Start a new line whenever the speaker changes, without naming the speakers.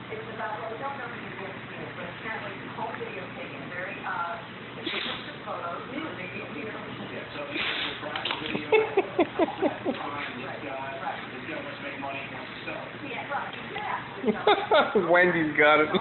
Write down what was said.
It's about, well, we don't know who you're going to see, but apparently the whole video is taken very, photos,
Yeah, so this is a private video. This guy wants to make money, he wants to sell it.
Yeah, right, exactly.
Wendy's got it.